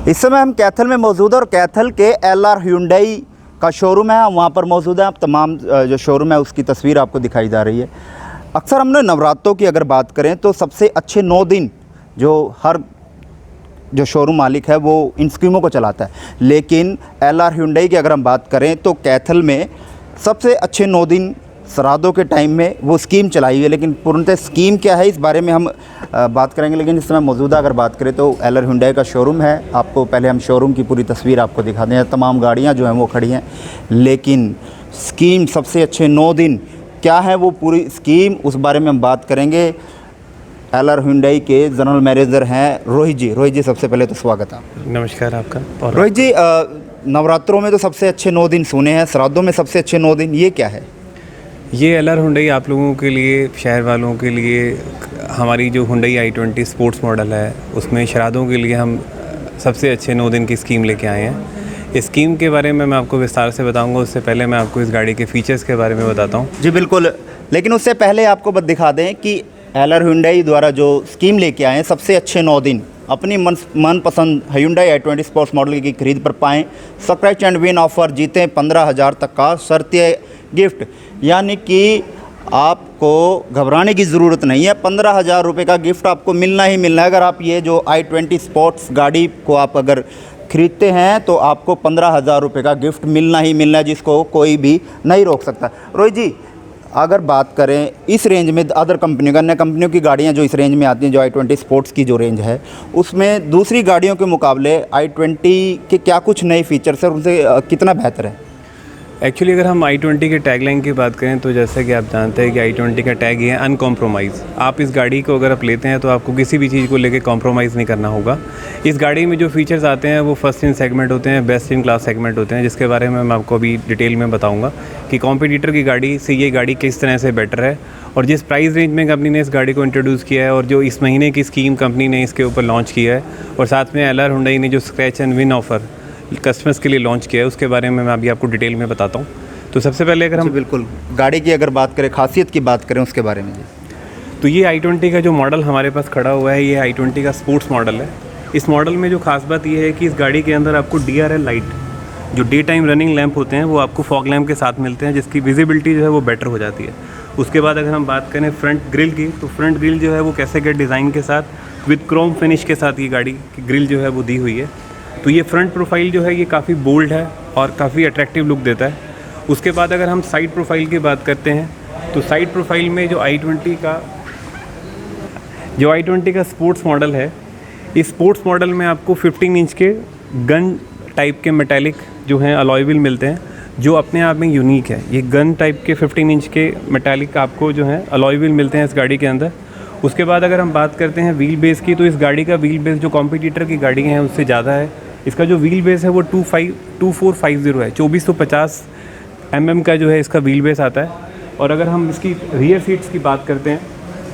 इस समय हम कैथल में मौजूद है और कैथल के LR Hyundai का शोरूम है, हम वहाँ पर मौजूद हैं। आप तमाम जो शोरूम है उसकी तस्वीर आपको दिखाई जा रही है। अक्सर हमने नवरात्रों की अगर बात करें तो सबसे अच्छे 9 दिन जो शोरूम मालिक है वो इन स्कीमों को चलाता है, लेकिन LR Hyundai की अगर हम बात करें तो कैथल में सबसे अच्छे 9 दिन श्राद्धों के टाइम में वो स्कीम चलाई हुई है। लेकिन पूर्णतः स्कीम क्या है इस बारे में हम बात करेंगे, लेकिन इस समय मौजूदा अगर बात करें तो LR Hyundai का शोरूम है। आपको पहले हम शोरूम की पूरी तस्वीर आपको दिखाते हैं। तमाम गाड़ियां जो हैं वो खड़ी हैं, लेकिन स्कीम सबसे अच्छे 9 दिन क्या है वो पूरी स्कीम, उस बारे में हम बात करेंगे। LR Hyundai के जनरल मैनेजर हैं रोहित जी। रोहित जी, सबसे पहले तो स्वागत है। नमस्कार आपका। और रोहित जी, नवरात्रों में तो सबसे अच्छे 9 दिन सुने हैं, श्राद्धों में सबसे अच्छे 9 दिन, ये क्या है? ये LR Hyundai आप लोगों के लिए, शहर वालों के लिए, हमारी जो Hyundai i20 स्पोर्ट्स मॉडल है उसमें श्राद्धों के लिए हम सबसे अच्छे 9 दिन की स्कीम लेके आए हैं। इस स्कीम के बारे में मैं आपको विस्तार से बताऊंगा। उससे पहले मैं आपको इस गाड़ी के फ़ीचर्स के बारे में बताता हूं। जी बिल्कुल, लेकिन उससे पहले आपको बस दिखा दें कि LR Hyundai द्वारा जो स्कीम लेके आए हैं सबसे अच्छे 9 दिन अपनी मनपसंद Hyundai i20 स्पोर्ट्स मॉडल की खरीद पर पाएँ स्क्रैच एंड विन ऑफ़र, जीतें 15,000 तक का शर्तीय गिफ्ट। यानी कि आपको घबराने की ज़रूरत नहीं है, 15,000 रुपये का गिफ्ट आपको मिलना ही मिलना है। अगर आप ये जो i20 स्पोर्ट्स गाड़ी को आप अगर ख़रीदते हैं तो आपको 15,000 रुपये का गिफ्ट मिलना ही मिलना है, जिसको कोई भी नहीं रोक सकता। रोहित जी, अगर बात करें इस रेंज में अदर कंपनियों का, अन्य कंपनियों की गाड़ियां जो इस रेंज में आती हैं, जो i20 स्पोर्ट्स की जो रेंज है उसमें दूसरी गाड़ियों के मुकाबले i20 के क्या कुछ नए फीचर्स हैं और उनसे कितना बेहतर है? एक्चुअली अगर हम i20 के टैगलाइन की बात करें तो जैसे कि आप जानते हैं कि i20 का टैग ये है अनकॉम्प्रोमाइज़। आप इस गाड़ी को अगर आप लेते हैं तो आपको किसी भी चीज़ को लेके कॉम्प्रोमाइज़ नहीं करना होगा। इस गाड़ी में जो फीचर्स आते हैं वो फर्स्ट इन सेगमेंट होते हैं, बेस्ट इन क्लास सेगमेंट होते हैं, जिसके बारे में मैं आपको अभी डिटेल में बताऊँगा कि कॉम्पिटिटर की गाड़ी से ये गाड़ी किस तरह से बेटर है और जिस प्राइस रेंज में कंपनी ने इस गाड़ी को इंट्रोड्यूस किया है और जो इस महीने की स्कीम कंपनी ने इसके ऊपर लॉन्च किया है और साथ में LR Hyundai ने जो scratch and win offer customers के लिए लॉन्च किया है उसके बारे में मैं अभी आपको डिटेल में बताता हूँ। तो सबसे पहले अगर हम बिल्कुल गाड़ी की अगर बात करें, खासियत की बात करें उसके बारे में जी, तो ये i20 का जो मॉडल हमारे पास खड़ा हुआ है ये i20 का स्पोर्ट्स मॉडल है। इस मॉडल में जो खास बात ये है कि इस गाड़ी के अंदर आपको DRL लाइट, जो डे टाइम रनिंग लैंप होते हैं, वो आपको फॉग लैंप के साथ मिलते हैं, जिसकी विजिबिलिटी जो है वो बेटर हो जाती है। उसके बाद अगर हम बात करें फ्रंट ग्रिल की, तो फ्रंट ग्रिल जो है वो कैसेट डिज़ाइन के साथ विद क्रोम फिनिश के साथ ये गाड़ी की ग्रिल जो है वो दी हुई है। तो ये फ्रंट प्रोफाइल जो है ये काफ़ी बोल्ड है और काफ़ी अट्रैक्टिव लुक देता है। उसके बाद अगर हम साइड प्रोफाइल की बात करते हैं तो साइड प्रोफाइल में जो i20 का स्पोर्ट्स मॉडल है, इस स्पोर्ट्स मॉडल में आपको 15 इंच के गन टाइप के मेटालिक जो हैं अलॉय व्हील मिलते हैं, जो अपने आप में यूनिक है। ये गन टाइप के 15 इंच के मेटालिक आपको जो हैं अलॉय व्हील मिलते हैं इस गाड़ी के अंदर। उसके बाद अगर हम बात करते हैं व्हील बेस की, तो इस गाड़ी का व्हील बेस जो कॉम्पिटिटर की गाड़ी हैं उससे ज़्यादा है। इसका जो व्हील बेस है वो 2450 है, 2450 mm का जो है इसका व्हील बेस आता है। और अगर हम इसकी रियर सीट्स की बात करते हैं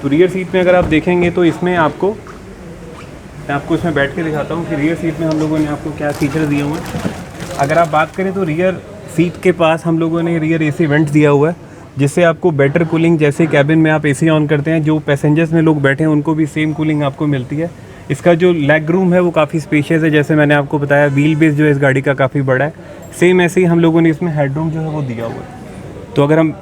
तो रियर सीट में अगर आप देखेंगे तो इसमें मैं आपको इसमें बैठ के दिखाता हूँ कि रियर सीट में हम लोगों ने आपको क्या फीचर दिए हुए हैं। अगर आप बात करें तो रियर सीट के पास हम लोगों ने रियर AC वेंट्स दिया हुआ है, जिससे आपको बेटर कूलिंग, जैसे कैबिन में आप AC ऑन करते हैं, जो पैसेंजर्स में लोग बैठे हैं उनको भी सेम कूलिंग आपको मिलती है। इसका जो लेग रूम है वो काफ़ी स्पेशियस है, जैसे मैंने आपको बताया। व्हील बेस जो है इस गाड़ी का काफ़ी बड़ा है, सेम ऐसे ही हम लोगों ने इसमें हेडरूम जो है वो दिया हुआ है। तो अगर हम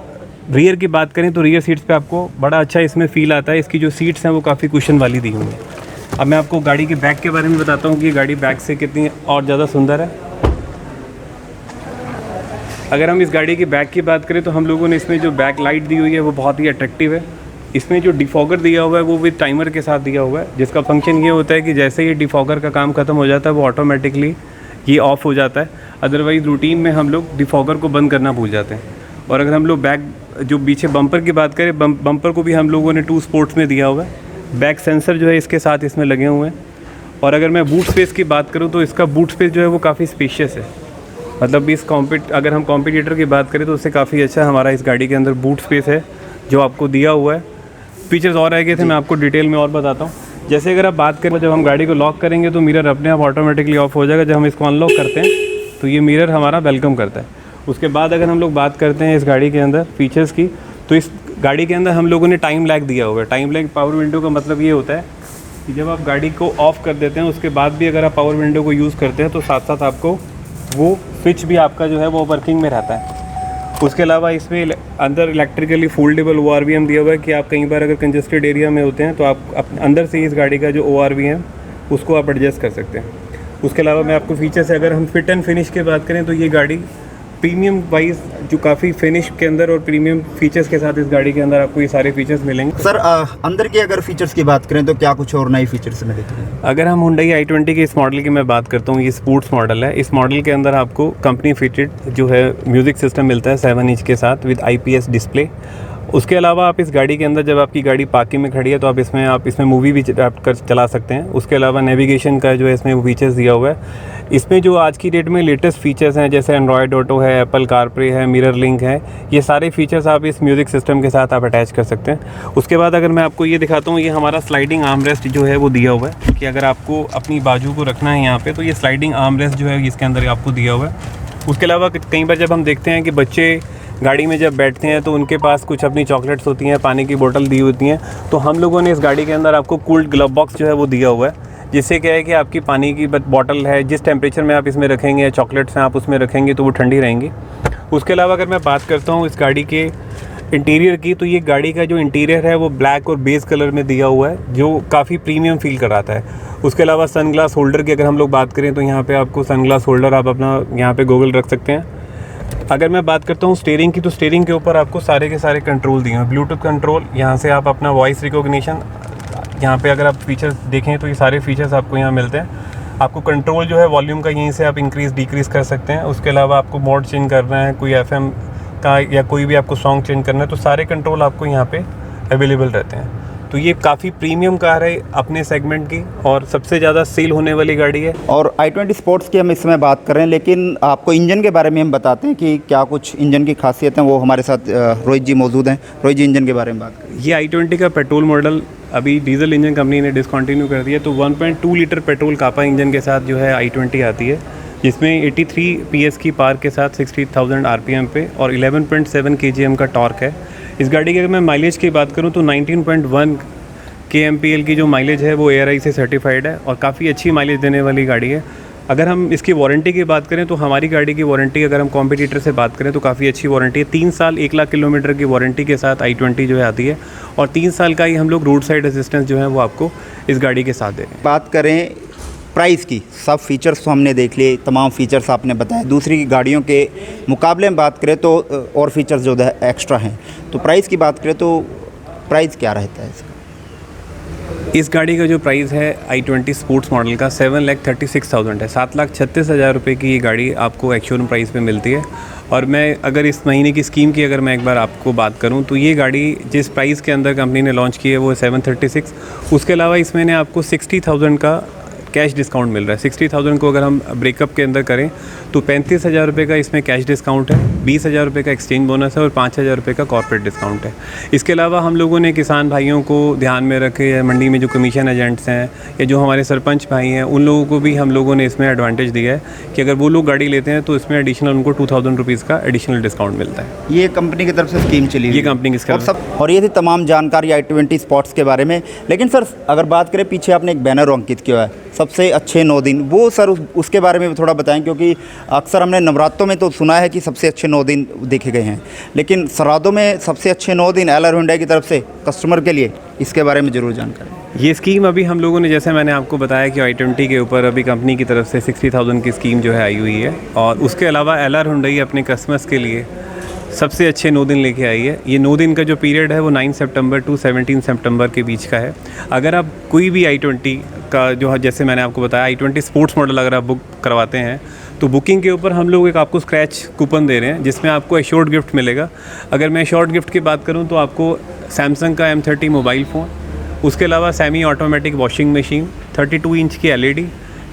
रियर की बात करें तो रियर सीट्स पे आपको बड़ा अच्छा इसमें फ़ील आता है। इसकी जो सीट्स हैं वो काफ़ी कुशन वाली दी हुई हैं। अब मैं आपको गाड़ी के बैक के बारे में बताता हूँ कि ये गाड़ी बैक से कितनी और ज़्यादा सुंदर है। अगर हम इस गाड़ी की बैक की बात करें तो हम लोगों ने इसमें जो बैक लाइट दी हुई है वो बहुत ही अट्रैक्टिव है। इसमें जो डिफॉगर दिया हुआ है वो विद टाइमर के साथ दिया हुआ है, जिसका फंक्शन ये होता है कि जैसे ही डिफॉगर का काम खत्म हो जाता है वो ऑटोमेटिकली ये ऑफ़ हो जाता है। अदरवाइज़ रूटीन में हम लोग डिफॉगर को बंद करना भूल जाते हैं। और अगर हम लोग बैक जो पीछे बम्पर की बात करें, बम्पर को भी हम लोगों ने 2 स्पोर्ट्स में दिया हुआ है। बैक सेंसर जो है इसके साथ इसमें लगे हुए हैं। और अगर मैं बूट स्पेस की बात करूँ तो इसका बूट स्पेस जो है वो काफ़ी स्पेशियस है। मतलब अगर हम कॉम्पिटिटर की बात करें तो उससे काफ़ी अच्छा हमारा इस गाड़ी के अंदर बूट स्पेस है जो आपको दिया हुआ है। फीचर्स और रह गए थे, मैं आपको डिटेल में और बताता हूँ। जैसे अगर आप बात करें, जब हम गाड़ी को लॉक करेंगे तो मिरर अपने आप ऑटोमेटिकली ऑफ हो जाएगा। जब हम इसको अनलॉक करते हैं तो ये मिरर हमारा वेलकम करता है। उसके बाद अगर हम लोग बात करते हैं इस गाड़ी के अंदर फीचर्स की, तो इस गाड़ी के अंदर हम लोगों ने टाइम लैग दिया हुआ है। टाइम लैग पावर विंडो का मतलब ये होता है कि जब आप गाड़ी को ऑफ़ कर देते हैं उसके बाद भी अगर आप पावर विंडो को यूज़ करते हैं तो साथ साथ आपको वो स्विच भी आपका जो है वो वर्किंग में रहता है। उसके अलावा इसमें अंदर इलेक्ट्रिकली फोल्डेबल ORVM दिया हुआ है कि आप कई बार अगर कंजेस्टेड एरिया में होते हैं तो आप अंदर से ही इस गाड़ी का जो ORVM उसको आप एडजस्ट कर सकते हैं। उसके अलावा मैं आपको फीचर्स है, अगर हम फिट एंड फिनिश की बात करें तो ये गाड़ी प्रीमियम वाइज जो काफ़ी फिनिश के अंदर और प्रीमियम फीचर्स के साथ इस गाड़ी के अंदर आपको ये सारे फीचर्स मिलेंगे। सर अंदर के अगर फीचर्स की बात करें तो क्या कुछ और नए फीचर्स में देखें? अगर हम Hyundai i20 के इस मॉडल की मैं बात करता हूँ, ये स्पोर्ट्स मॉडल है। इस मॉडल के अंदर आपको कंपनी फिटेड जो है म्यूज़िक सिस्टम मिलता है 7 इंच के साथ विद IPS डिस्प्ले। उसके अलावा आप इस गाड़ी के अंदर जब आपकी गाड़ी पार्किंग में खड़ी है तो आप इसमें मूवी भी कर चला सकते हैं। उसके अलावा नेविगेशन का जो है इसमें फीचर्स दिया हुआ है। इसमें जो आज की डेट में लेटेस्ट फीचर्स हैं जैसे एंड्रॉयड ऑटो है, एप्पल कारप्ले है, मिरर लिंक है, ये सारे फीचर्स आप इस म्यूज़िक सिस्टम के साथ आप अटैच कर सकते हैं। उसके बाद अगर मैं आपको ये दिखाता हूँ, ये हमारा स्लाइडिंग आर्म रेस्ट जो है वो दिया हुआ है कि अगर आपको अपनी बाजू को रखना है यहाँ पे तो ये स्लाइडिंग आर्म रेस्ट जो है इसके अंदर आपको दिया हुआ है। उसके अलावा कई बार जब हम देखते हैं कि बच्चे गाड़ी में जब बैठते हैं तो उनके पास कुछ अपनी चॉकलेट्स होती हैं, पानी की बोतल दी होती हैं, तो हम लोगों ने इस गाड़ी के अंदर आपको कूल्ड ग्लव बॉक्स जो है वो दिया हुआ है, जिससे क्या है कि आपकी पानी की बॉटल है जिस टेम्परेचर में आप इसमें रखेंगे या चॉकलेट्स हैं आप उसमें रखेंगे तो वो ठंडी रहेंगी। उसके अलावा अगर मैं बात करता हूँ इस गाड़ी के इंटीरियर की, तो ये गाड़ी का जो इंटीरियर है वो ब्लैक और बेज कलर में दिया हुआ है जो काफ़ी प्रीमियम फील कराता है। उसके अलावा सनग्लास होल्डर की अगर हम लोग बात करें तो यहाँ पे आपको सनग्लास होल्डर आप अपना यहाँ पे गोगल रख सकते हैं। अगर मैं बात करता हूँ स्टीयरिंग की, तो स्टीयरिंग के ऊपर आपको सारे के सारे कंट्रोल दिए हैं, ब्लूटूथ कंट्रोल, यहाँ से आप अपना वॉइस रिकॉग्निशन, यहाँ पे अगर आप फीचर्स देखें तो ये सारे फीचर्स आपको यहाँ मिलते हैं। आपको कंट्रोल जो है वॉल्यूम का यहीं से आप इंक्रीज़ डिक्रीज़ कर सकते हैं। उसके अलावा आपको मोड चेंज करना है, कोई FM का या कोई भी आपको सॉन्ग चेंज करना है, तो सारे कंट्रोल आपको यहाँ पे अवेलेबल रहते हैं। तो ये काफ़ी प्रीमियम कार है अपने सेगमेंट की और सबसे ज़्यादा सेल होने वाली गाड़ी है। और i20 स्पोर्ट्स की हम इसमें बात कर रहे हैं, लेकिन आपको इंजन के बारे में हम बताते हैं कि क्या कुछ इंजन की खासियत है। वो हमारे साथ रोहित जी मौजूद हैं। रोहित जी, इंजन के बारे में बात करें। ये i20 का पेट्रोल मॉडल अभी डीजल इंजन कंपनी ने डिसकंटिन्यू कर दिया, तो 1.2 लीटर पेट्रोल कापा इंजन के साथ जो है i20 आती है, जिसमें 83 PS की पावर के साथ 60,000 RPM पे और 11.7 kgm का टॉर्क है। इस गाड़ी की अगर मैं माइलेज की बात करूं तो 19.1 kmpl की जो माइलेज है वो ARI से सर्टिफाइड है और काफ़ी अच्छी माइलेज देने वाली गाड़ी है। अगर हम इसकी वारंटी की बात करें तो हमारी गाड़ी की वारंटी अगर हम कॉम्पिटिटर से बात करें तो काफ़ी अच्छी वारंटी है। 3 साल 1 लाख किलोमीटर की वारंटी के साथ i20 जो है आती है और 3 साल का ही हम लोग रोड साइड असिस्टेंस जो है वो आपको इस गाड़ी के साथ दे रहे हैं। बात करें प्राइस की, सब फीचर्स तो हमने देख लिए, तमाम फीचर्स आपने बताए। दूसरी गाड़ियों के मुकाबले में बात करें तो और फीचर्स जो है एक्स्ट्रा हैं, तो प्राइस की बात करें तो प्राइस क्या रहता है इसका? इस गाड़ी का जो प्राइस है i20 स्पोर्ट्स मॉडल का 7,36,000 है। 7,36,000 रुपये की ये गाड़ी आपको एक्चुअल प्राइस पे मिलती है। और मैं अगर इस महीने की स्कीम की अगर मैं एक बार आपको बात करूं तो ये गाड़ी जिस प्राइस के अंदर कंपनी ने लॉन्च की है वो है 736। उसके अलावा इसमें ने आपको 60,000 का कैश डिस्काउंट मिल रहा है। 60,000 को अगर हम ब्रेकअप के अंदर करें तो 35,000 रुपये का इसमें कैश डिस्काउंट है, 20,000 रुपये का एक्सचेंज बोनस है और 5,000 रुपये का कॉर्पोरेट डिस्काउंट है। इसके अलावा हम लोगों ने किसान भाइयों को ध्यान में रखे या मंडी में जो कमीशन एजेंट्स हैं या जो हमारे सरपंच भाई हैं उन लोगों को भी हम लोगों ने इसमें एडवांटेज दिया है कि अगर वो लोग गाड़ी लेते हैं तो इसमें एडिशनल उनको 2,000 रुपीज़ का एडिशनल डिस्काउंट मिलता है। ये कंपनी की तरफ से स्कीम चली हुई ये कंपनी की और ये थी तमाम जानकारी i20 स्पोर्ट्स के बारे में। लेकिन सर अगर बात करें, पीछे आपने एक बैनर अंकित किया है सबसे अच्छे 9 दिन, वो सर उसके बारे में भी थोड़ा बताएं, क्योंकि अक्सर हमने नवरात्रों में तो सुना है कि सबसे अच्छे 9 दिन देखे गए हैं, लेकिन सरादों में सबसे अच्छे 9 दिन एलआर हुंडई की तरफ से कस्टमर के लिए, इसके बारे में ज़रूर जानकारी। ये स्कीम अभी हम लोगों ने, जैसे मैंने आपको बताया कि i20 के ऊपर अभी कंपनी की तरफ से 60,000 की स्कीम जो है आई हुई है और उसके अलावा एलआर हुंडई अपने कस्टमर्स के लिए सबसे अच्छे 9 दिन लेके आई है। ये 9 दिन का जो पीरियड है वो 9 सितंबर टू 17 सितंबर के बीच का है। अगर आप कोई भी i20 का जो जैसे मैंने आपको बताया i20 स्पोर्ट्स मॉडल अगर आप बुक करवाते हैं तो बुकिंग के ऊपर हम लोग एक आपको स्क्रैच कूपन दे रहे हैं जिसमें आपको एश्योर्ड गिफ्ट मिलेगा। अगर मैं एश्योर्ड गिफ्ट की बात करूं तो आपको सैमसंग का M30 मोबाइल फ़ोन, उसके अलावा semi automatic washing machine, 32 inch की LED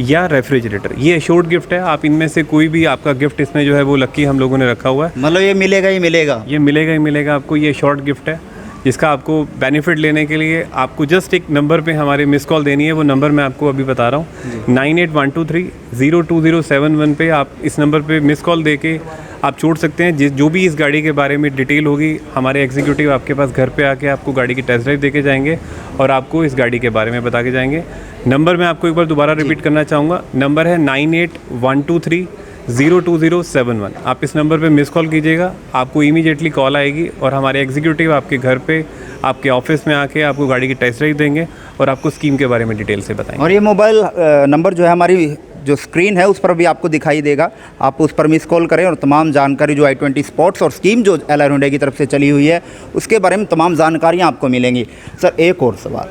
या रेफ्रिजरेटर, ये एश्योर्ड गिफ्ट है। आप इनमें से कोई भी आपका गिफ्ट इसमें जो है वो लकी हम लोगों ने रखा हुआ है। मतलब ये मिलेगा ही मिलेगा, ये मिलेगा ही मिलेगा आपको, ये एश्योर्ड गिफ्ट है। इसका आपको बेनिफिट लेने के लिए आपको जस्ट एक नंबर पे हमारे मिस कॉल देनी है। वो नंबर मैं आपको अभी बता रहा हूँ, 9812302071 पे आप इस नंबर पे मिस कॉल दे के आप छोड़ सकते हैं। जो भी इस गाड़ी के बारे में डिटेल होगी, हमारे एग्जीक्यूटिव आपके पास घर पे आके आपको गाड़ी की टेस्ट ड्राइव दे के जाएंगे और आपको इस गाड़ी के बारे में बता के जाएंगे। नंबर मैं आपको एक बार दोबारा रिपीट करना चाहूँगा, नंबर है 9812302071। आप इस नंबर पे मिस कॉल कीजिएगा, आपको इमीडिएटली कॉल आएगी और हमारे एग्जीक्यूटिव आपके घर पे, आपके ऑफिस में आके आपको गाड़ी की टेस्ट ड्राइव देंगे और आपको स्कीम के बारे में डिटेल से बताएंगे। और ये मोबाइल नंबर जो है हमारी जो स्क्रीन है उस पर भी आपको दिखाई देगा, आप उस पर मिस कॉल करें और तमाम जानकारी जो i20 स्पोर्ट्स और स्कीम जो एलआर हुंडई की तरफ से चली हुई है उसके बारे में तमाम जानकारियाँ आपको मिलेंगी। सर एक और सवाल,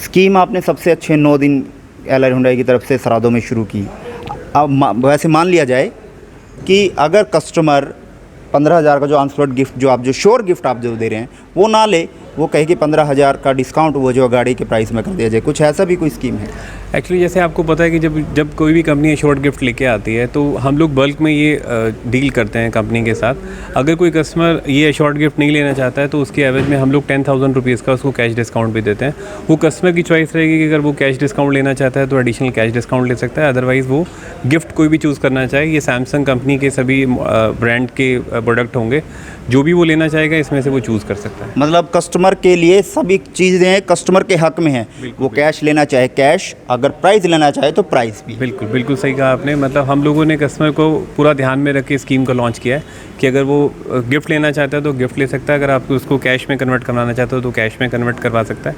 स्कीम आपने सबसे अच्छे 9 दिन एलआर हुंडई की तरफ से सरादों में शुरू की। अब वैसे मान लिया जाए कि अगर कस्टमर 15,000 का जो अनस्लॉट गिफ्ट जो आप जो श्योर गिफ्ट आप जो दे रहे हैं वो ना ले, वो कहे कि 15,000 का डिस्काउंट वो जो गाड़ी के प्राइस में कर दिया जाए, कुछ ऐसा भी कोई स्कीम है? एक्चुअली जैसे आपको पता है कि जब कोई भी कंपनी शॉर्ट गिफ्ट लेके आती है तो हम लोग बल्क में ये डील करते हैं कंपनी के साथ। अगर कोई कस्टमर ये शॉर्ट गिफ्ट नहीं लेना चाहता है तो उसके एवरेज में हम लोग 10,000 रुपीज़ का उसको कैश डिस्काउंट भी देते हैं। वो कस्टमर की चॉइस रहेगी कि अगर वो कैश डिस्काउंट लेना चाहता है तो एडिशनल कैश डिस्काउंट ले सकता है, अदरवाइज़ वो गिफ्ट कोई भी चूज़ करना चाहे। ये सैमसंग कंपनी के सभी ब्रांड के प्रोडक्ट होंगे, जो भी वो लेना चाहेगा इसमें से वो चूज़ कर सकता है। मतलब कस्टमर के लिए सभी चीज़ें कस्टमर के हक में हैं, वो कैश लेना चाहे कैश, अगर प्राइस लेना चाहे तो प्राइस भी। बिल्कुल बिल्कुल सही कहा आपने। मतलब हम लोगों ने कस्टमर को पूरा ध्यान में रख के स्कीम को लॉन्च किया है कि अगर वो गिफ्ट लेना चाहता है तो गिफ्ट ले सकता है, अगर आप उसको कैश में कन्वर्ट करवाना चाहते हो तो कैश में कन्वर्ट करवा सकता है।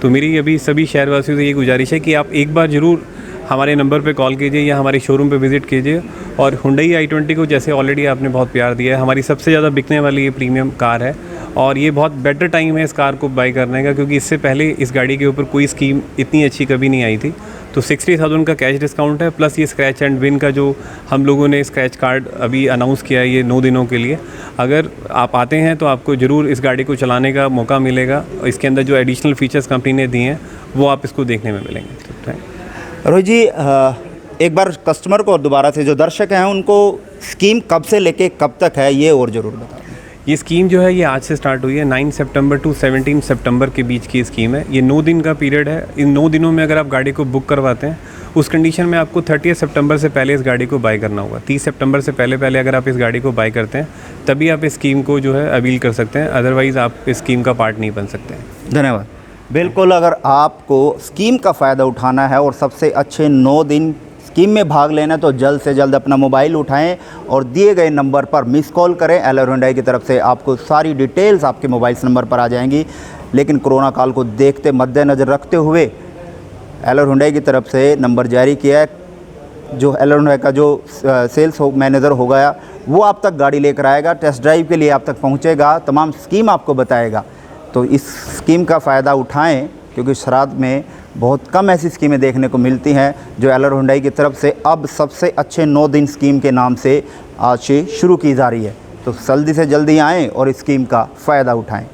तो मेरी अभी सभी शहरवासियों से ये गुजारिश है कि आप एक बार ज़रूर हमारे नंबर पे कॉल कीजिए या हमारे शोरूम पे विज़िट कीजिए और हुंडई i20 को जैसे ऑलरेडी आपने बहुत प्यार दिया है, हमारी सबसे ज़्यादा बिकने वाली ये प्रीमियम कार है और ये बहुत बेटर टाइम है इस कार को बाई करने का, क्योंकि इससे पहले इस गाड़ी के ऊपर कोई स्कीम इतनी अच्छी कभी नहीं आई थी। तो 60,000 का कैश डिस्काउंट है, प्लस ये स्क्रैच एंड विन का जो हम लोगों ने स्क्रैच कार्ड अभी अनाउंस किया है ये 9 दिनों के लिए। अगर आप आते हैं तो आपको ज़रूर इस गाड़ी को चलाने का मौका मिलेगा। इसके अंदर जो एडिशनल फीचर्स कंपनी ने दिए हैं वो आप इसको देखने में मिलेंगे। रोहित जी, एक बार कस्टमर को और दोबारा से जो दर्शक हैं उनको स्कीम कब से लेके कब तक है ये और ज़रूर बताएं। ये स्कीम जो है ये आज से स्टार्ट हुई है, 9 सितंबर टू 17 सितंबर के बीच की स्कीम है। ये 9 दिन का पीरियड है। इन 9 दिनों में अगर आप गाड़ी को बुक करवाते हैं उस कंडीशन में आपको 30 सितंबर से पहले इस गाड़ी को बाय करना होगा। 30 सितंबर से पहले अगर आप इस गाड़ी को बाय करते हैं तभी आप इस स्कीम को जो है अवील कर सकते हैं, अदरवाइज़ आप इस स्कीम का पार्ट नहीं बन सकते हैं। धन्यवाद। बिल्कुल, अगर आपको स्कीम का फ़ायदा उठाना है और सबसे अच्छे 9 दिन स्कीम में भाग लेना है तो जल्द से जल्द अपना मोबाइल उठाएं और दिए गए नंबर पर मिस कॉल करें। एलआर हुंडई की तरफ से आपको सारी डिटेल्स आपके मोबाइल नंबर पर आ जाएंगी। लेकिन कोरोना काल को देखते मद्देनज़र रखते हुए एलआर हुंडई की तरफ से नंबर जारी किया है। जो एलआर हुंडई का जो सेल्स मैनेजर हो गया वो आप तक गाड़ी लेकर आएगा, टेस्ट ड्राइव के लिए आप तक पहुँचेगा, तमाम स्कीम आपको बताएगा। तो इस स्कीम का फ़ायदा उठाएं, क्योंकि श्राद्ध में बहुत कम ऐसी स्कीमें देखने को मिलती हैं जो एलआर हुंडई की तरफ से अब सबसे अच्छे 9 दिन स्कीम के नाम से आज से शुरू की जा रही है। तो जल्दी से जल्दी आएँ और इस स्कीम का फ़ायदा उठाएं।